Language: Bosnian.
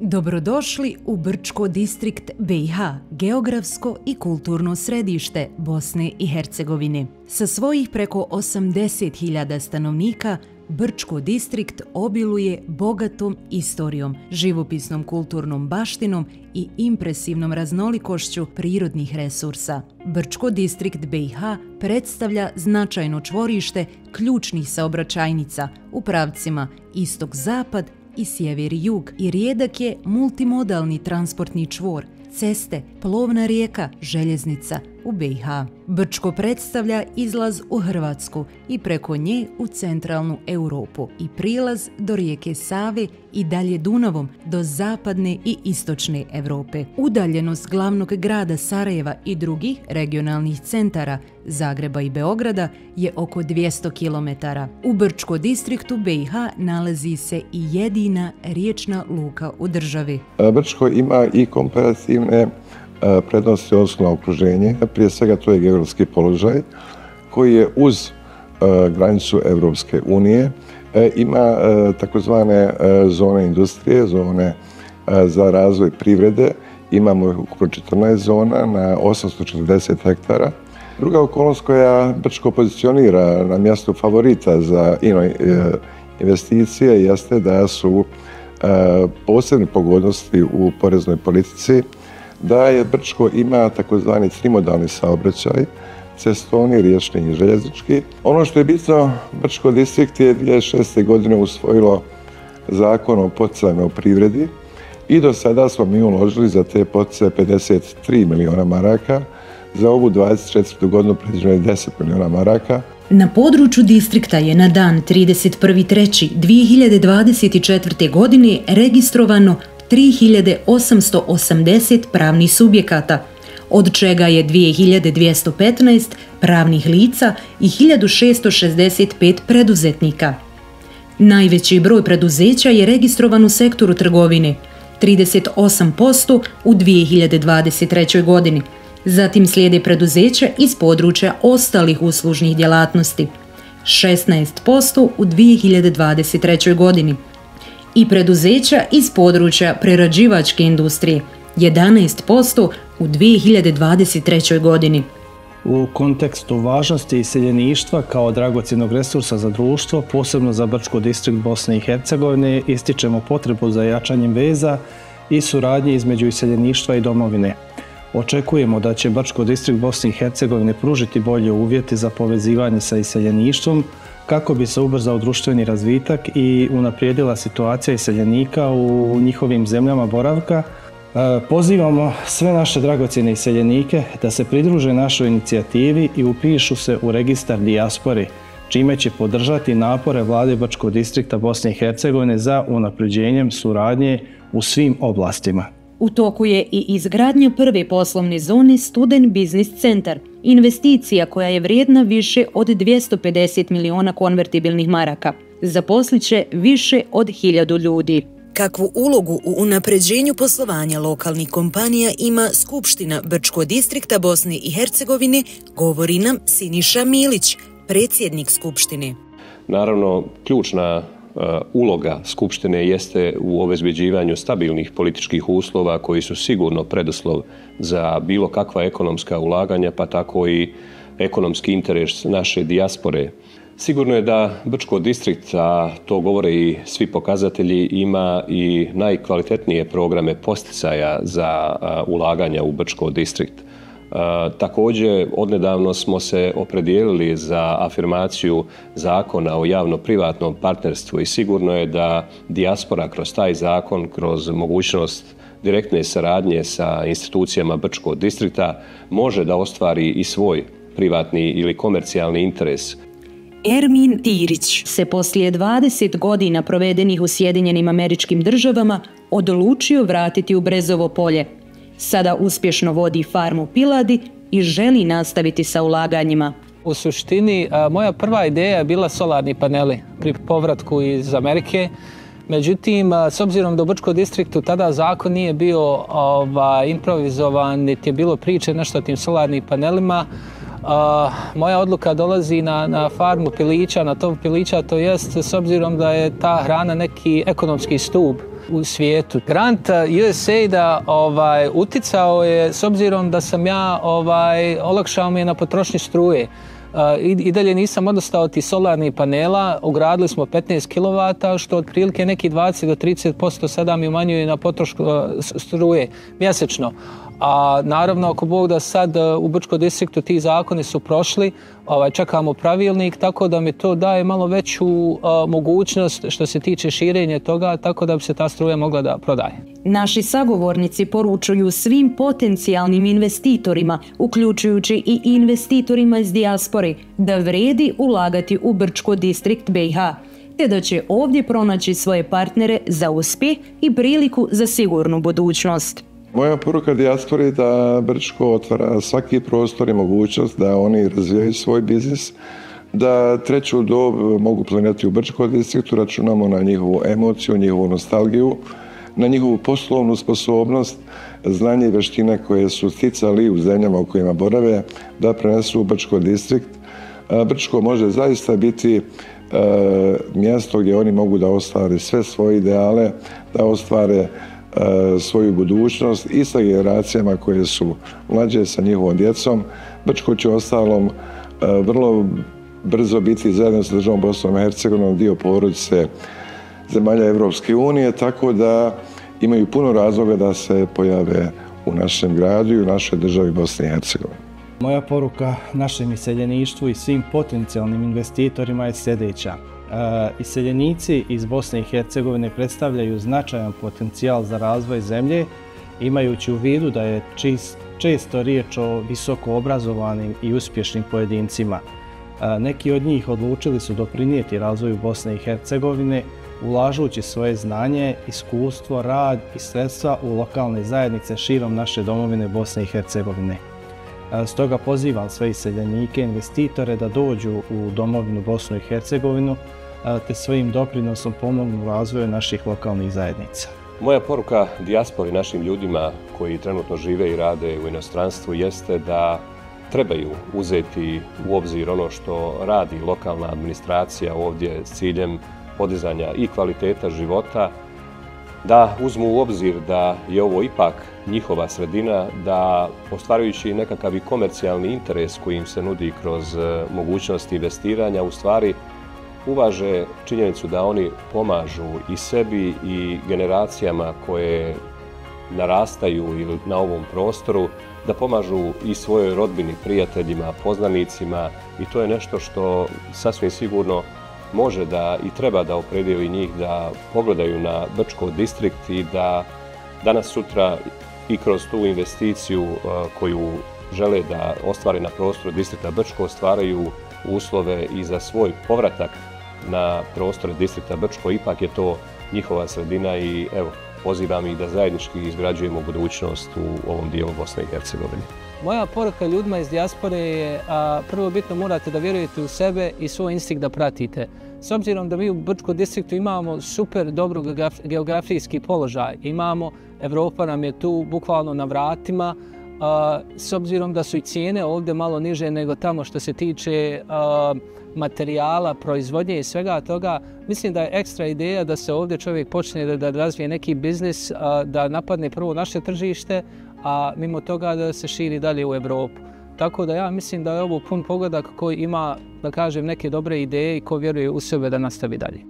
Dobrodošli u Brčko distrikt BiH, geografsko i kulturno središte Bosne i Hercegovine. Sa svojih preko 80.000 stanovnika, Brčko distrikt obiluje bogatom istorijom, živopisnom kulturnom baštinom i impresivnom raznolikošću prirodnih resursa. Brčko distrikt BiH predstavlja značajno čvorište ključnih saobraćajnica u pravcima istok-zapad i sjever-jug i rijedak je multimodalni transportni čvor, ceste, plovna rijeka, željeznica u BiH. Brčko predstavlja izlaz u Hrvatsku i preko nje u centralnu Europu i prilaz do rijeke Save i dalje Dunavom do zapadne i istočne Europe. Udaljenost glavnog grada Sarajeva i drugih regionalnih centara Zagreba i Beograda je oko 200 km. U Brčko distriktu BiH nalazi se i jedina riječna luka u državi. Brčko ima i komparativne prednosti odnosno na okruženje. Prije svega to je geografski položaj koji je uz granicu Evropske unije. Ima takozvane zone industrije, zone za razvoj privrede. Imamo ukupno 14 zona na 840 hektara. Druga okolnost koja Brčko pozicionira na mjestu favorita za investicije jeste da su posebne pogodnosti u poreznoj politici, da je Brčko ima takozvani trimodalni saobraćaj, cestovni, riječni i željeznički. Ono što je bitno, Brčko distrikt je 2006. godine usvojilo zakon o poticajima u privredi i do sada smo mi uložili za te poticaje 53 miliona maraka. Za ovu 24. godinu predviđeno je 10 miliona maraka. Na području distrikta je na dan 31.3.2024. godine registrovano 3880 pravnih subjekata, od čega je 2215 pravnih lica i 1665 preduzetnika. Najveći broj preduzeća je registrovan u sektoru trgovine, 38% u 2023. godini. Zatim slijede preduzeća iz područja ostalih uslužnih djelatnosti, 16% u 2023. godini. I preduzeća iz područja prerađivačke industrije, 11% u 2023. godini. U kontekstu važnosti iseljeništva kao dragocjenog resursa za društvo, posebno za Brčko distrikt Bosne i Hercegovine, ističemo potrebu za jačanjem veza i suradnje između iseljeništva i domovine. Očekujemo da će Brčko distrikt Bosne i Hercegovine pružiti bolje uvjete za povezivanje sa iseljeništvom kako bi se ubrzao društveni razvitak i unaprijedila situacija iseljenika u njihovim zemljama boravka. Pozivamo sve naše dragocjene iseljenike da se pridruže našoj inicijativi i upišu se u registar dijaspore, čime će podržati napore Vlade Brčkog distrikta Bosne i Hercegovine za unapređenjem suradnje u svim oblastima. U toku je i izgradnja prve poslovne zone Student Business Centar, investicija koja je vrijedna više od 250 miliona konvertibilnih maraka. Zaposliće više od 1000 ljudi. Kakvu ulogu u unapređenju poslovanja lokalnih kompanija ima Skupština Brčko distrikta Bosne i Hercegovine, govori nam Siniša Milić, predsjednik Skupštine. Naravno, ključna uloga Skupštine jeste u obezbeđivanju stabilnih političkih uslova koji su sigurno preduslov za bilo kakva ekonomska ulaganja, pa tako i ekonomski interes naše dijaspore. Sigurno je da Brčko distrikt, a to govore i svi pokazatelji, ima i najkvalitetnije programe posticaja za ulaganja u Brčko distrikt. Također, odnedavno smo se opredijelili za afirmaciju zakona o javno-privatnom partnerstvu i sigurno je da dijaspora kroz taj zakon, kroz mogućnost direktne saradnje sa institucijama Brčkog distrikta može da ostvari i svoj privatni ili komercijalni interes. Ermin Tirić se poslije 20 godina provedenih u Sjedinjenim Američkim Državama odlučio vratiti u Brezovo polje. Sada uspješno vodi farmu piladi i želi nastaviti sa ulaganjima. U suštini, moja prva ideja je bila solarni paneli pri povratku iz Amerike. Međutim, s obzirom da u Brčkom distriktu tada zakon nije bio improvizovan, niti je bilo priče nešto o tim solarnim panelima, Moja odluka dolazi na farmu pilića, na tov pilića, to jest s obzirom da je ta hrana neki ekonomski stup u svijetu. Grant USAID-a uticao je s obzirom da sam ja olakšao mi je na potrošnji struje. I dalje nisam odostao od tih solarnih panela, ugradili smo 15 kW, što otprilike neki 20 do 30% sada mi umanjuje na potrošku struje mjesečno. A naravno, ako Bog da sad u Brčkom distriktu ti zakoni su prošli, čekamo pravilnik, tako da mi to daje malo veću mogućnost što se tiče širenja toga, tako da bi se ta struja mogla da prodaje. Naši sagovornici poručuju svim potencijalnim investitorima, uključujući i investitorima iz dijaspore, da vredi ulagati u Brčko distrikt BiH, te da će ovdje pronaći svoje partnere za uspjeh i priliku za sigurnu budućnost. Moja poruka dijaspori je da Brčko otvara svaki prostor i mogućnost da oni razvijaju svoj biznis, da treću dob mogu planirati u Brčkom distriktu, računamo na njihovu emociju, njihovu nostalgiju, na njihovu poslovnu sposobnost, znanje i vještine koje su sticali u zemljama u kojima borave, da prenesu u Brčko distrikt. Brčko može zaista biti mjesto gdje oni mogu da ostvare sve svoje ideale, da ostvare svoju budućnost i sa generacijama koje su mlađe, sa njihovom djecom. Brčko će ostalom vrlo brzo biti zajedno sa državom Bosnom i Hercegovinom dio porodice zemalja Evropske unije, tako da imaju puno razloga da se pojave u našem gradu i u našoj državi Bosne i Hercegovine. Moja poruka našem iseljeništvu i svim potencijalnim investitorima je sljedeća. Iseljenici iz Bosne i Hercegovine predstavljaju značajan potencijal za razvoj zemlje, imajući u vidu da je često riječ o visoko obrazovanim i uspješnim pojedincima. Neki od njih odlučili su doprinijeti razvoju Bosne i Hercegovine, ulažući svoje znanje, iskustvo, rad i sredstva u lokalne zajednice širom naše domovine Bosne i Hercegovine. Stoga pozivam sve iseljenike, investitore da dođu u domovinu Bosnu i Hercegovinu te svojim doprinosom pomognu razvoju naših lokalnih zajednica. Moja poruka dijaspori, našim ljudima koji trenutno žive i rade u inostranstvu, jeste da trebaju uzeti u obzir ono što radi lokalna administracija ovdje s ciljem podizanja i kvaliteta života, da uzmu u obzir da je ovo ipak njihova sredina, da ostvarujući nekakav i komercijalni interes koji im se nudi kroz mogućnosti investiranja, u stvari uvaže činjenicu da oni pomažu i sebi i generacijama koje narastaju na ovom prostoru, da pomažu i svojoj rodbini, prijateljima, poznanicima, i to je nešto što sasvim sigurno može da i treba da opredijeli njih da pogledaju na Brčko distrikt i da danas sutra i kroz tu investiciju koju žele da ostvare na prostoru distrikta Brčko ostvaraju uslove i za svoj povratak na prostor distrikta Brčko. Ipak je to njihova sredina i evo, pozivam ih da zajednički izgrađujemo budućnost u ovom dijelu Bosne i Hercegovine. Moja poruka ljudima iz dijaspore je prvo bitno morate da vjerujete u sebe i svoj instinkt da pratite. S obzirom da mi u Brčkom distriktu imamo super dobro geografijski položaj, Evropa nam je tu bukvalno na vratima, s obzirom da su i cijene ovdje malo niže nego tamo što se tiče materijala, proizvodnje i svega toga, mislim da je ekstra ideja da se ovdje čovjek počne da razvije neki biznis, da napadne prvo naše tržište, a mimo toga da se širi dalje u Evropu. Tako da ja mislim da je ovo pun pogodak koji ima, da kažem, neke dobre ideje i ko vjeruje u sebe da nastavi dalje.